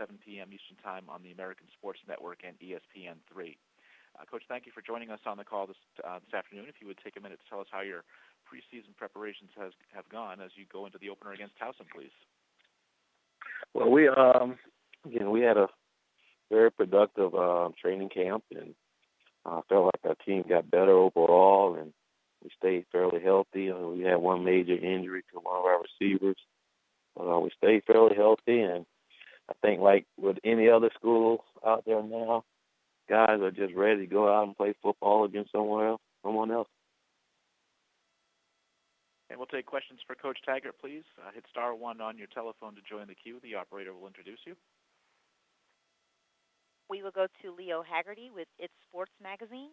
7 p.m. Eastern Time on the American Sports Network and ESPN3. Coach, thank you for joining us on the call this afternoon. If you would take a minute to tell us how your preseason preparations have gone as you go into the opener against Towson, please. Well, we had a very productive training camp, and I felt like our team got better overall, and we stayed fairly healthy. We had one major injury to one of our receivers. We stayed fairly healthy, and I think like with any other school out there now, guys are just ready to go out and play football against someone else. And we'll take questions for Coach Taggart, please. Hit *1 on your telephone to join the queue. The operator will introduce you. We will go to Leo Haggerty with It's Sports Magazine.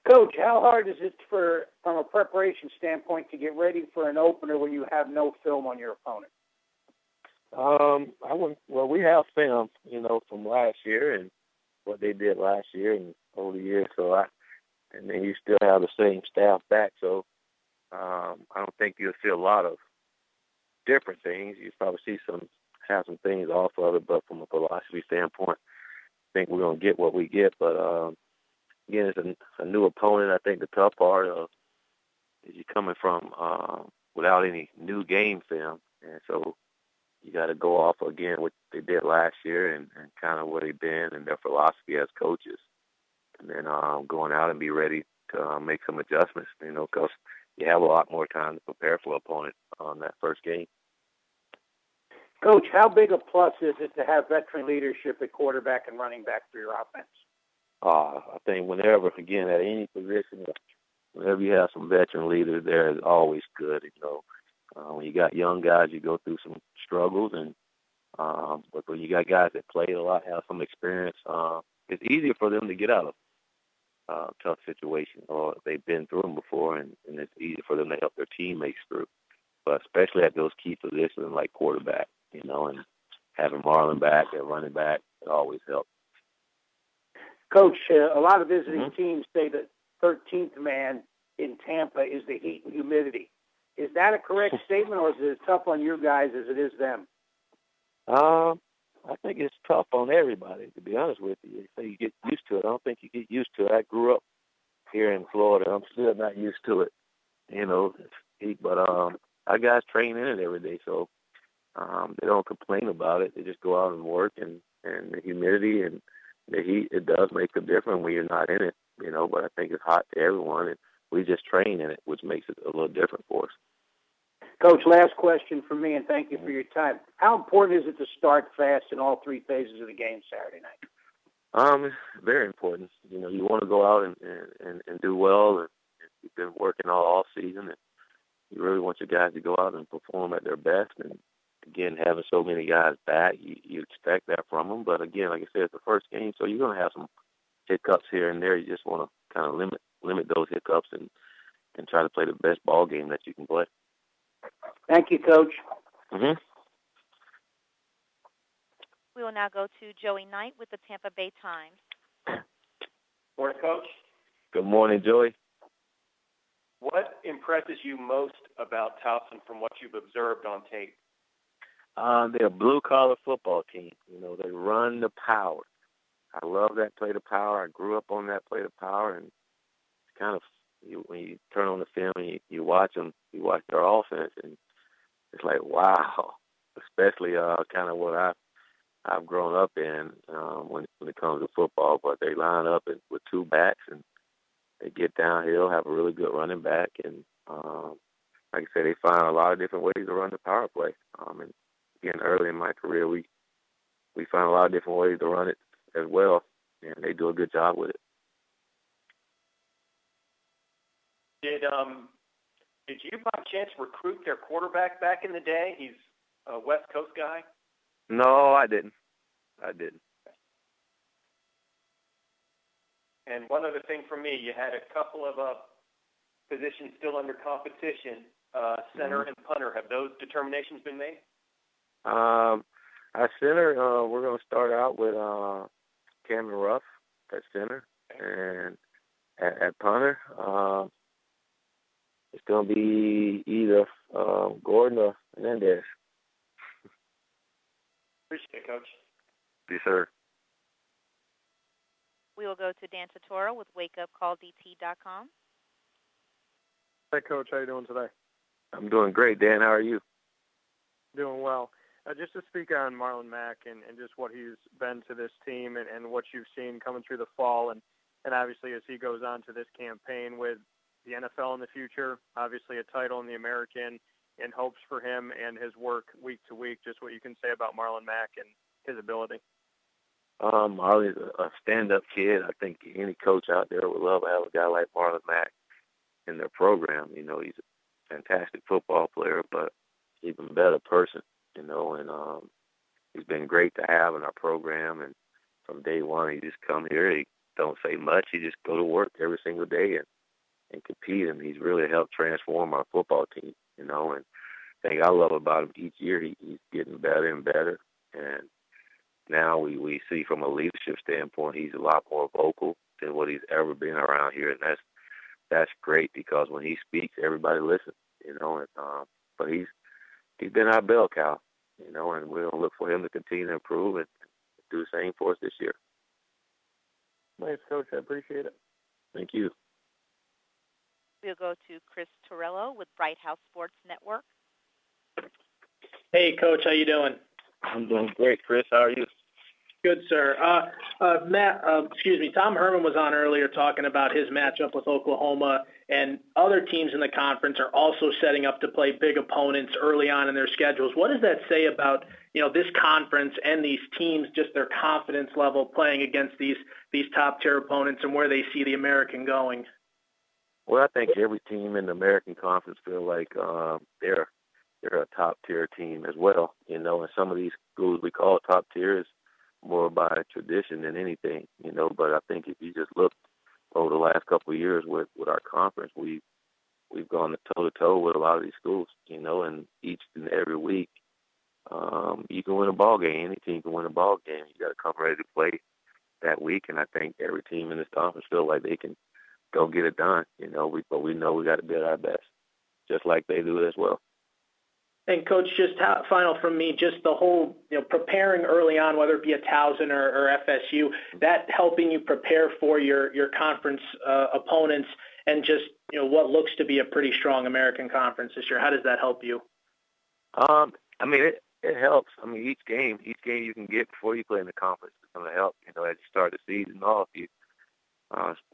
Coach, how hard is it from a preparation standpoint to get ready for an opener when you have no film on your opponent? We have film, from last year and what they did last year and over the years. And then you still have the same staff back, so I don't think you'll see a lot of different things. You probably have some things off of it, but from a philosophy standpoint, I think we're gonna get what we get. But again, it's a new opponent. I think the tough part is you're coming from without any new game film, and so you got to go off again what they did last year and kind of what they've been and their philosophy as coaches, and then going out and be ready to make some adjustments, because you have a lot more time to prepare for an opponent on that first game. Coach, how big a plus is it to have veteran leadership at quarterback and running back for your offense? I think whenever, again, at any position, whenever you have some veteran leaders there, is always good. When you got young guys, you go through some struggles, but when you got guys that play a lot, have some experience, it's easier for them to get out of tough situations, or they've been through them before, and it's easier for them to help their teammates through. But especially at those key positions like quarterback, and having Marlon back at running back, it always helps. Coach, a lot of visiting teams say that 13th man in Tampa is the heat and humidity. Is that a correct statement, or is it as tough on you guys as it is them? I think it's tough on everybody, to be honest with you. So you get used to it. I don't think you get used to it. I grew up here in Florida. I'm still not used to it, heat. But our guys train in it every day, so they don't complain about it. They just go out and work, and the humidity and the heat, it does make a difference when you're not in it, but I think it's hot to everyone, and we just train in it, which makes it a little different for us. Coach, last question from me, and thank you for your time. How important is it to start fast in all three phases of the game Saturday night? It's very important. You want to go out and do well, and you've been working all season, and you really want your guys to go out and perform at their best. And again, having so many guys back, you expect that from them. But again, like I said, it's the first game, so you're going to have some hiccups here and there. You just want to kind of limit those hiccups and try to play the best ball game that you can play. Thank you, Coach. Mm-hmm. We will now go to Joey Knight with the Tampa Bay Times. Morning, Coach. Good morning, Joey. What impresses you most about Towson from what you've observed on tape? They're a blue-collar football team. They run the power. I love that play to power. I grew up on that play to power, and it's kind of when you turn on the film and you watch them, you watch their offense, and it's like, wow, especially kind of what I've grown up in when it comes to football. But they line up with two backs, and they get downhill, have a really good running back, and like I said, they find a lot of different ways to run the power play. And again, early in my career, we find a lot of different ways to run it as well, and they do a good job with it. Did you by chance recruit their quarterback back in the day? He's a West Coast guy. No, I didn't. And one other thing for me, you had a couple of positions still under competition, center and punter. Have those determinations been made? Our center, we're going to start out with Cameron Ruff at center, and at punter, it's going to be either Gordon or Hernandez. Appreciate it, Coach. Yes, sir. We will go to Dan Totoro with wakeupcalldt.com. Hey, Coach. How you doing today? I'm doing great, Dan. How are you? Doing well. Just to speak on Marlon Mack and just what he's been to this team and what you've seen coming through the fall and obviously as he goes on to this campaign with the NFL in the future, obviously a title in the American, and hopes for him and his work week to week, just what you can say about Marlon Mack and his ability. Marlon's a stand-up kid. I think any coach out there would love to have a guy like Marlon Mack in their program. You know, he's a fantastic football player, but even better person, you know, and he's been great to have in our program. And from day one, he just come here. He don't say much. He just go to work every single day and compete. And he's really helped transform our football team, you know. And the thing I love about him, each year he's getting better and better. And now we see from a leadership standpoint, he's a lot more vocal than what he's ever been around here. And that's great because when he speaks, everybody listens, you know. And but he's been our bell cow, you know, and we're going to look for him to continue to improve and do the same for us this year. Nice, Coach. I appreciate it. Thank you. We'll go to Chris Torello with Bright House Sports Network. Hey, Coach. How you doing? I'm doing great, Chris. How are you? Good, sir. Tom Herman was on earlier talking about his matchup with Oklahoma, and other teams in the conference are also setting up to play big opponents early on in their schedules. What does that say about, you know, this conference and these teams, just their confidence level playing against these top-tier opponents and where they see the American going? Well, I think every team in the American Conference feel like they're a top-tier team as well, you know, and some of these schools we call top tier is more by tradition than anything, you know. But I think if you just look over the last couple of years with our conference, we've gone toe-to-toe with a lot of these schools, you know, and each and every week you can win a ball game. Any team can win a ball game. You got to come ready to play that week, and I think every team in this conference feel like they can go get it done, you know. But we know we got to be at our best, just like they do as well. And, Coach, just final from me, just the whole, you know, preparing early on, whether it be at Towson or FSU, that helping you prepare for your conference opponents and just, you know, what looks to be a pretty strong American Conference this year. How does that help you? I mean, it helps. I mean, each game you can get before you play in the conference is going to help. You know, as you start the season off, you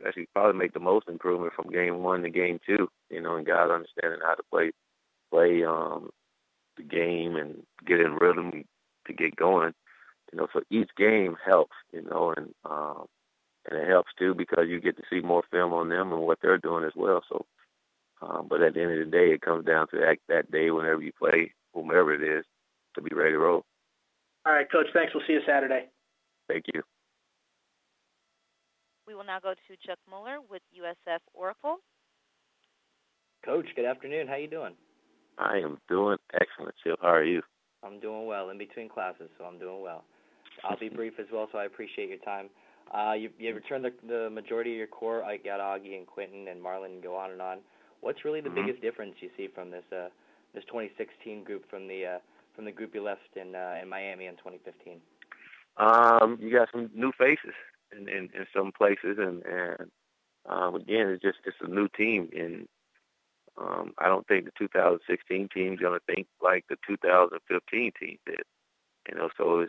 actually probably make the most improvement from game 1 to game 2, you know, and guys understanding how to play the game and get in rhythm to get going, you know. So each game helps, you know, and it helps too because you get to see more film on them and what they're doing as well. So, but at the end of the day, it comes down to that day whenever you play, whomever it is, to be ready to roll. All right, Coach. Thanks. We'll see you Saturday. Thank you. We will now go to Chuck Mueller with USF Oracle. Coach, good afternoon. How you doing? I am doing excellent, Chip. How are you? I'm doing well. In between classes, so I'm doing well. I'll be brief as well, so I appreciate your time. You returned the majority of your core. I got Augie and Quentin and Marlon and go on and on. What's really the biggest difference you see from this 2016 group from the group you left in Miami in 2015? You got some new faces in some places, and again, it's a new team, and I don't think the 2016 team is going to think like the 2015 team did, you know. So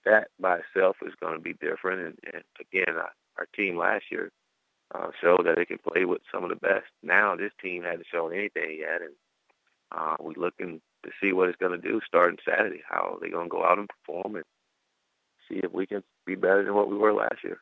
that by itself is going to be different. And again, our team last year showed that they can play with some of the best. Now this team hasn't shown anything yet, and we're looking to see what it's going to do starting Saturday. How are they going to go out and perform and see if we can be better than what we were last year.